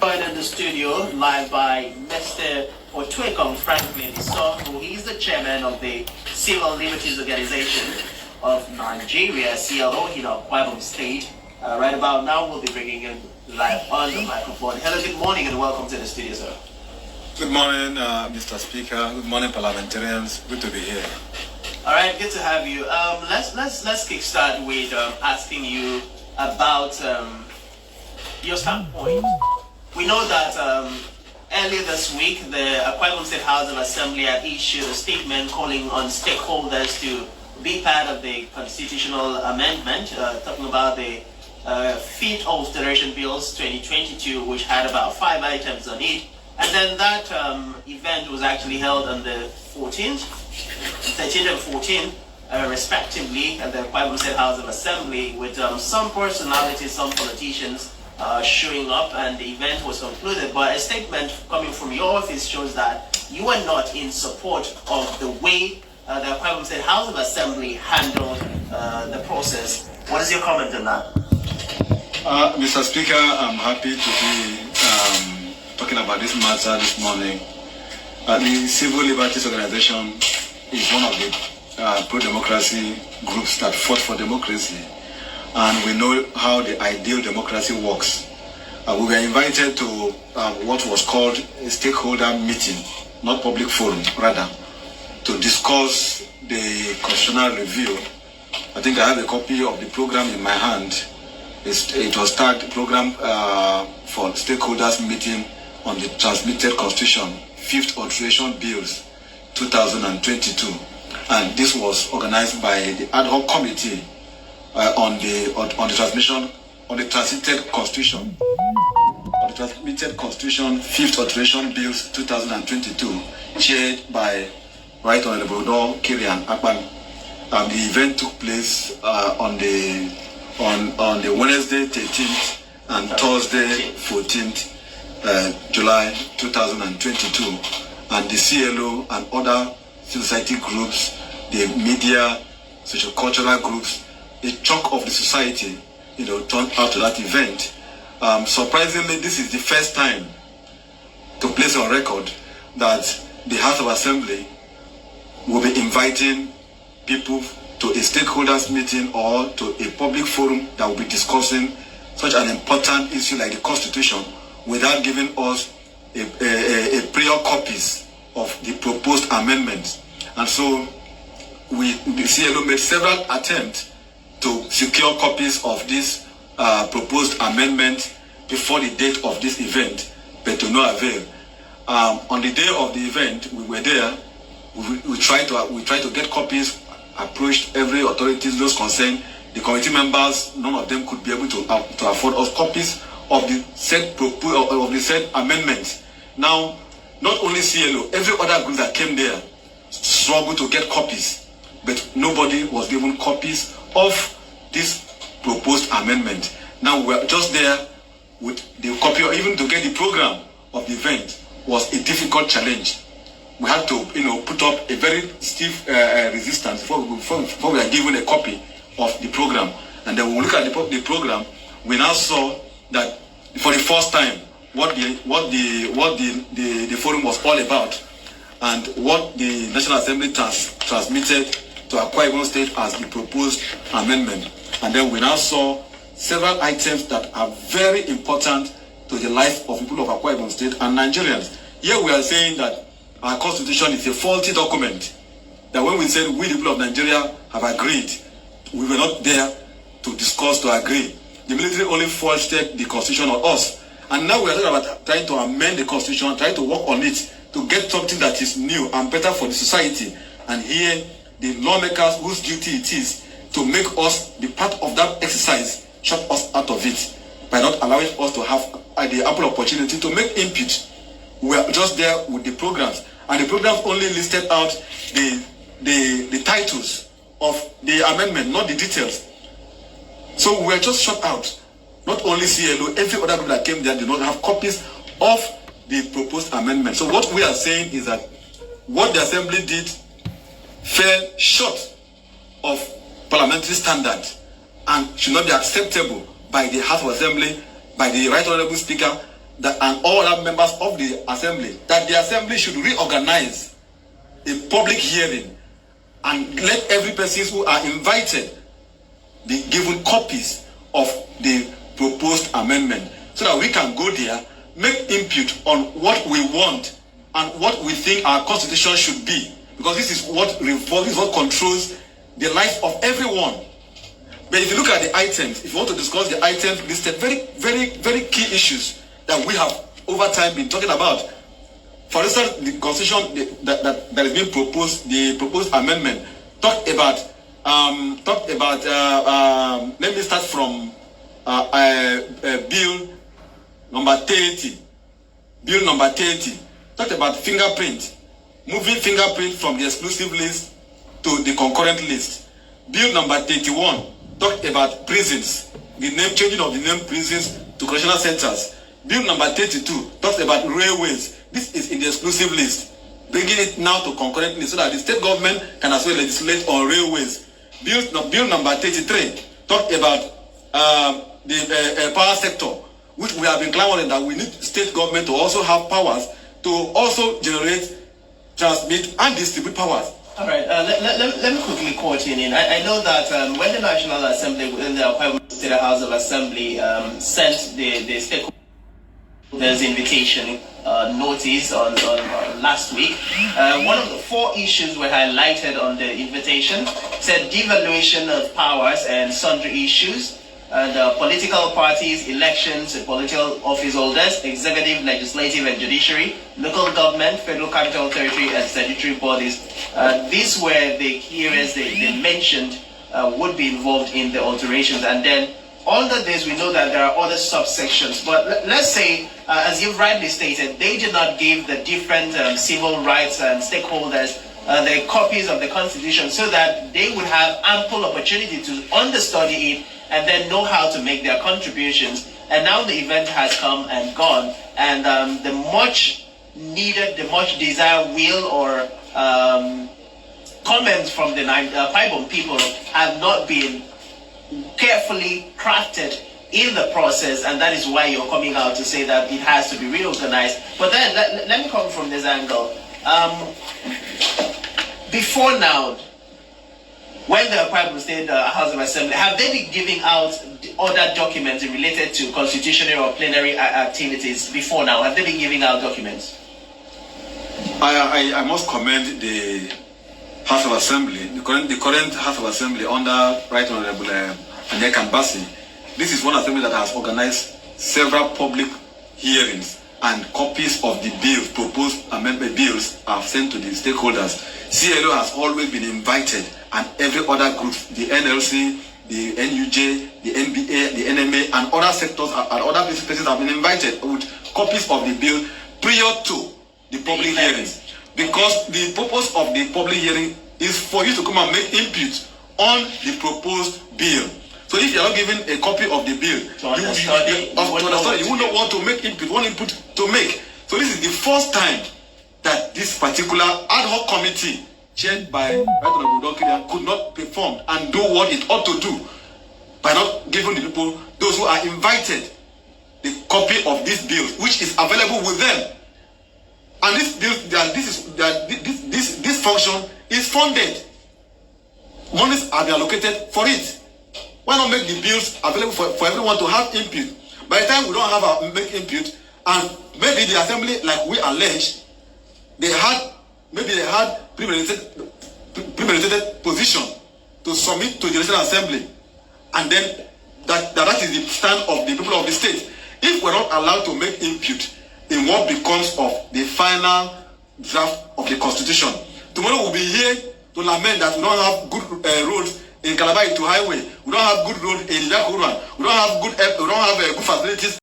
Joined in the studio live by Mr. Otwekong Franklin Iso, who is the chairman of the Civil Liberties Organization of Nigeria, CLO, in Akwa Ibom State. Right about now, we'll be bringing him live on the microphone. Hello, good morning, and welcome to the studio, sir. Good morning, Mr. Speaker. Good morning, parliamentarians. Good to be here. All right, good to have you. Let's kickstart with asking you about your standpoint. We know that earlier this week, the Akwa Ibom State House of Assembly had issued a statement calling on stakeholders to be part of the constitutional amendment, talking about the Fifth Alteration Bills 2022, which had about 5 items on it. And then that event was actually held on the 13th and 14th, respectively, at the Akwa Ibom State House of Assembly, with some personalities, some politicians showing up, and the event was concluded. But a statement coming from your office shows that you are not in support of the way the Akwa Ibom State House of Assembly handled the process. What is your comment on that? Mr. Speaker, I'm happy to be talking about this matter this morning. The Civil Liberties Organization is one of the pro-democracy groups that fought for democracy. And we know how the ideal democracy works. We were invited to what was called a stakeholder meeting, not public forum, rather, to discuss the constitutional review. I think I have a copy of the program in my hand. It was tagged program for stakeholders meeting on the transmitted constitution, Fifth Alteration Bills 2022. And this was organized by the ad hoc committee on the transmission on the transmitted constitution, Fifth Alteration Bills 2022, chaired by Right Honorable Dr. Kirian Akpan. The event took place on the Wednesday 13th and Thursday 14th July 2022, and the CLO and other civil society groups, the media, social cultural groups, a chunk of the society, turned out to that event. Surprisingly, this is the first time to place on record that the House of Assembly will be inviting people to a stakeholders meeting or to a public forum that will be discussing such an important issue like the Constitution without giving us a prior copies of the proposed amendments. And so the CLO made several attempts to secure copies of this proposed amendment before the date of this event, but to no avail. On the day of the event, we were there. We tried to get copies, approached every authorities, those concerned. The committee members, none of them could be able to afford us copies of the said amendments. Now, not only CLO, every other group that came there struggled to get copies, but nobody was given copies of this proposed amendment. Now we're just there with the copy, or even to get the program of the event was a difficult challenge. We had to, put up a very stiff resistance before we are given a copy of the program. And then when we look at the program, we now saw that for the first time what the forum was all about, and what the National Assembly transmitted to Akwa Ibom State as the proposed amendment. And then we now saw several items that are very important to the life of people of Akwa Ibom State and Nigerians. Here we are saying that our constitution is a faulty document. That when we said we, the people of Nigeria, have agreed, we were not there to discuss, to agree. The military only forged the constitution on us. And now we are talking about trying to amend the constitution, trying to work on it to get something that is new and better for the society. And here, the lawmakers whose duty it is to make us be part of that exercise shut us out of it by not allowing us to have the ample opportunity to make input. We are just there with the programs, and the programs only listed out the titles of the amendment, not the details. So we were just shut out. Not only CLO, every other group that came there did not have copies of the proposed amendment. So what we are saying is that what the Assembly did fell short of parliamentary standard and should not be acceptable by the House of Assembly, by the Right Honorable Speaker, and all other members of the assembly that the assembly should reorganize a public hearing and let every person who are invited be given copies of the proposed amendment so that we can go there, make input on what we want and what we think our constitution should be, because this is what revolves, what controls the life of everyone. But if you look at the items, if you want to discuss the items listed, very key issues that we have over time been talking about. For instance, the constitution that is being proposed, the proposed amendment, talked about. Let me start from Bill number 30. Bill number 30 talked about fingerprint, moving fingerprint from the exclusive list to the concurrent list. Bill number 31 talked about prisons, the name changing of the name prisons to correctional centers. Bill number 32 talks about railways. This is in the exclusive list, bringing it now to concurrent list so that the state government can as well legislate on railways. Bill number 33 talked about the power sector, which we have been clamoring that we need state government to also have powers to also generate, transmit, and distribute powers. All right, let me quickly quote in. I know that when the National Assembly, within the Akwa Ibom State House of Assembly, sent the stakeholders invitation notice on last week, one of the 4 issues were highlighted on the invitation. Said devaluation of powers and sundry issues, and political parties, elections, political office holders, executive, legislative, and judiciary, local government, federal capital territory, and statutory bodies. These were the key areas they mentioned would be involved in the alterations. And then under this, we know that there are other subsections. But let's say, as you've rightly stated, they did not give the different civil rights and stakeholders the copies of the Constitution so that they would have ample opportunity to understudy it and then know how to make their contributions. And now the event has come and gone, and the much needed, the much desired will or comments from the Akwa Ibom people have not been carefully crafted in the process, and that is why you're coming out to say that it has to be reorganized. But then let me come from this angle. Before now, when the Akwa Ibom State House of Assembly, have they been giving out other documents related to constitutional or plenary activities before now? Have they been giving out documents? I must commend the House of Assembly, the current House of Assembly under Right Honorable Anyeka Mbasi. This is one assembly that has organized several public hearings, and copies of the bills, proposed amendment bills, are sent to the stakeholders. CLO has always been invited, and every other group, the NLC, the NUJ, the NBA, the NMA, and other sectors and other places have been invited with copies of the bill prior to the public hearings. Because the purpose of the public hearing is for you to come and make input on the proposed bill. So if you are not given a copy of the bill, you will not want to make input, one input to make. So this is the first time that this particular ad hoc committee, chaired by Right Honorable could not perform and do what it ought to do by not giving the people, those who are invited, the copy of this bill, which is available with them. And this bill, this function is funded. Monies are allocated for it. Why not make the bills available for everyone to have input? By the time we don't have our make input, and maybe the assembly, like we allege, they had premeditated position to submit to the National Assembly, and then that is the stand of the people of the state. If we're not allowed to make input in what becomes of the final draft of the Constitution, tomorrow we'll be here to lament that we don't have good roads in Calabar to highway. We don't have good road in Yakuruan. We don't have good facilities